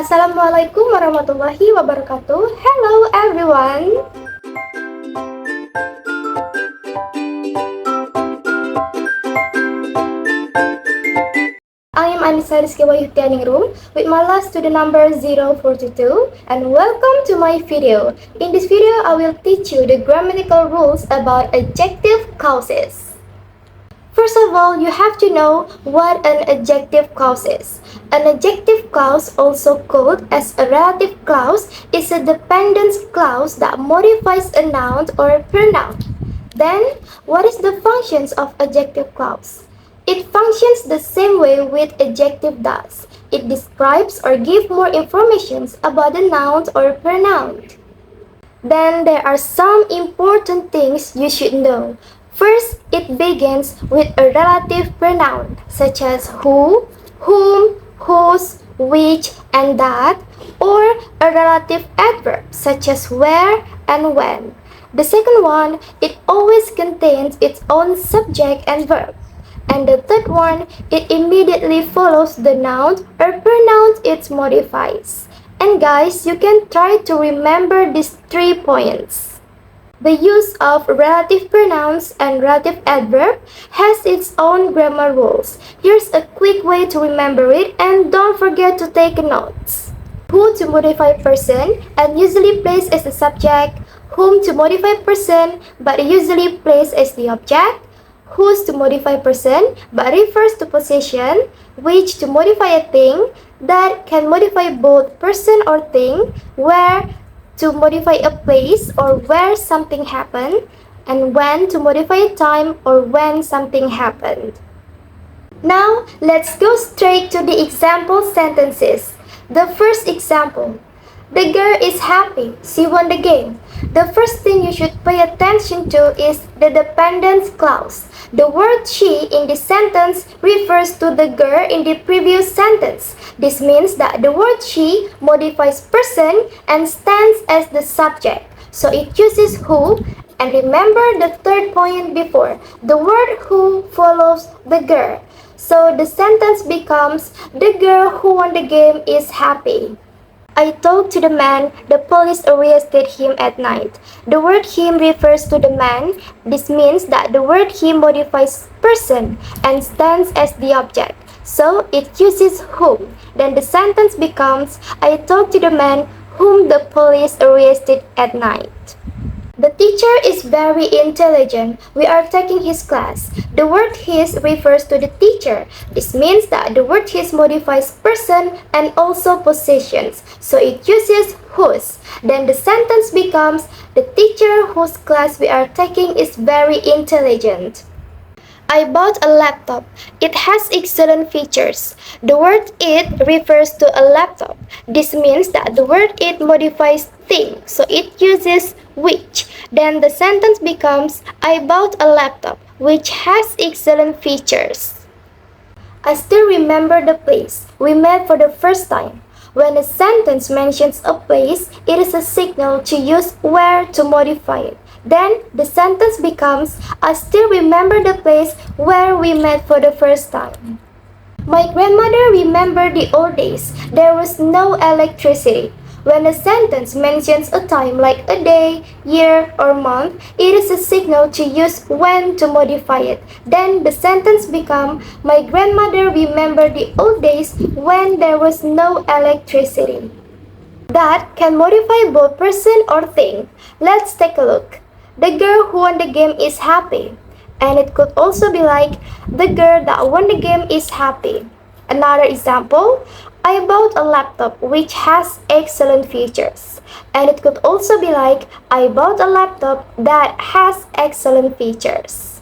Assalamualaikum warahmatullahi wabarakatuh. Hello everyone. I am Annisa Rizky Wahyutianingrum with my last student number 042 and welcome to my video. In this video, I will teach you the grammatical rules about adjective clauses. First of all, you have to know what an adjective clause is. An adjective clause, also called as a relative clause, is a dependence clause that modifies a noun or a pronoun. Then, what is the functions of adjective clause? It functions the same way with adjective does. It describes or gives more information about the noun or pronoun. Then there are some important things you should know. First, it begins with a relative pronoun such as who, whom, whose, which, and that, or a relative adverb such as where and when. The second one, it always contains its own subject and verb. And the third one, it immediately follows the noun or pronoun it modifies. And guys, you can try to remember these 3 points. The use of relative pronouns and relative adverb has its own grammar rules. Here's a quick way to remember it, and don't forget to take notes. Who to modify person and usually placed as the subject, whom to modify person but usually placed as the object, whose to modify person but refers to possession, which to modify a thing, that can modify both person or thing, where to modify a place or where something happened, and when to modify a time or when something happened. Now, let's go straight to the example sentences. The first example. The girl is happy. She won the game. The first thing you should pay attention to is the dependence clause. The word she in this sentence refers to the girl in the previous sentence. This means that the word she modifies person and stands as the subject. So it uses who, and remember the third point before. The word who follows the girl. So the sentence becomes, the girl who won the game is happy. I talked to the man, the police arrested him at night. The word him refers to the man. This means that the word him modifies person and stands as the object. So it uses whom. Then the sentence becomes, I talked to the man whom the police arrested at night. The teacher is very intelligent. We are taking his class. The word his refers to the teacher. This means that the word his modifies person and also possessions. So it uses whose. Then the sentence becomes, the teacher whose class we are taking is very intelligent. I bought a laptop. It has excellent features. The word it refers to a laptop. This means that the word it modifies thing, so it uses which. Then the sentence becomes, I bought a laptop which has excellent features. I still remember the place we met for the first time. When a sentence mentions a place, it is a signal to use where to modify it. Then the sentence becomes, I still remember the place where we met for the first time. My grandmother remembered the old days. There was no electricity. When a sentence mentions a time like a day, year, or month, it is a signal to use when to modify it. Then the sentence becomes, my grandmother remembered the old days when there was no electricity. That can modify both person or thing. Let's take a look. The girl who won the game is happy. And it could also be like, the girl that won the game is happy. Another example, I bought a laptop which has excellent features. And it could also be like, I bought a laptop that has excellent features.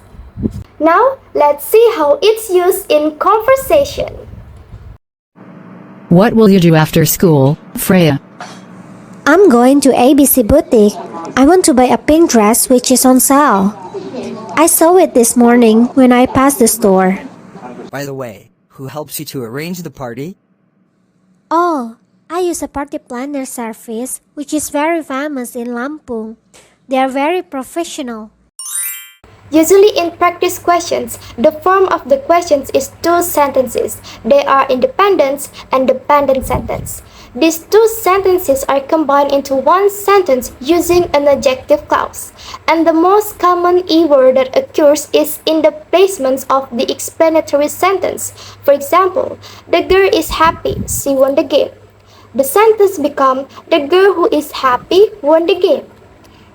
Now, let's see how it's used in conversation. What will you do after school, Freya? I'm going to ABC Boutique. I want to buy a pink dress which is on sale. I saw it this morning when I passed the store. By the way, who helps you to arrange the party? Oh, I use a party planner service which is very famous in Lampung. They are very professional. Usually in practice questions, the form of the questions is two sentences. They are independent and dependent sentence. These two sentences are combined into one sentence using an adjective clause. And the most common E-word that occurs is in the placements of the explanatory sentence. For example, the girl is happy, she won the game. The sentence becomes, the girl who is happy won the game.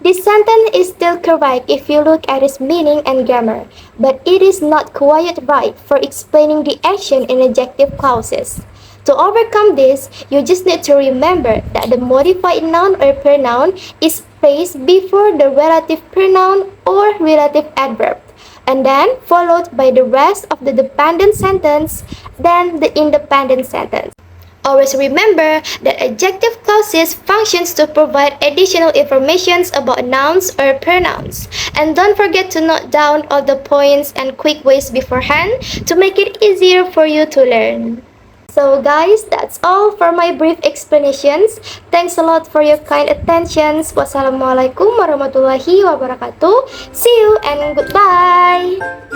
This sentence is still correct if you look at its meaning and grammar, but it is not quite right for explaining the action in adjective clauses. To overcome this, you just need to remember that the modified noun or pronoun is placed before the relative pronoun or relative adverb, and then followed by the rest of the dependent sentence, then the independent sentence. Always remember that adjective clauses functions to provide additional information about nouns or pronouns. And don't forget to note down all the points and quick ways beforehand to make it easier for you to learn. So guys, that's all for my brief explanations. Thanks a lot for your kind attentions. Wassalamualaikum warahmatullahi wabarakatuh. See you and goodbye.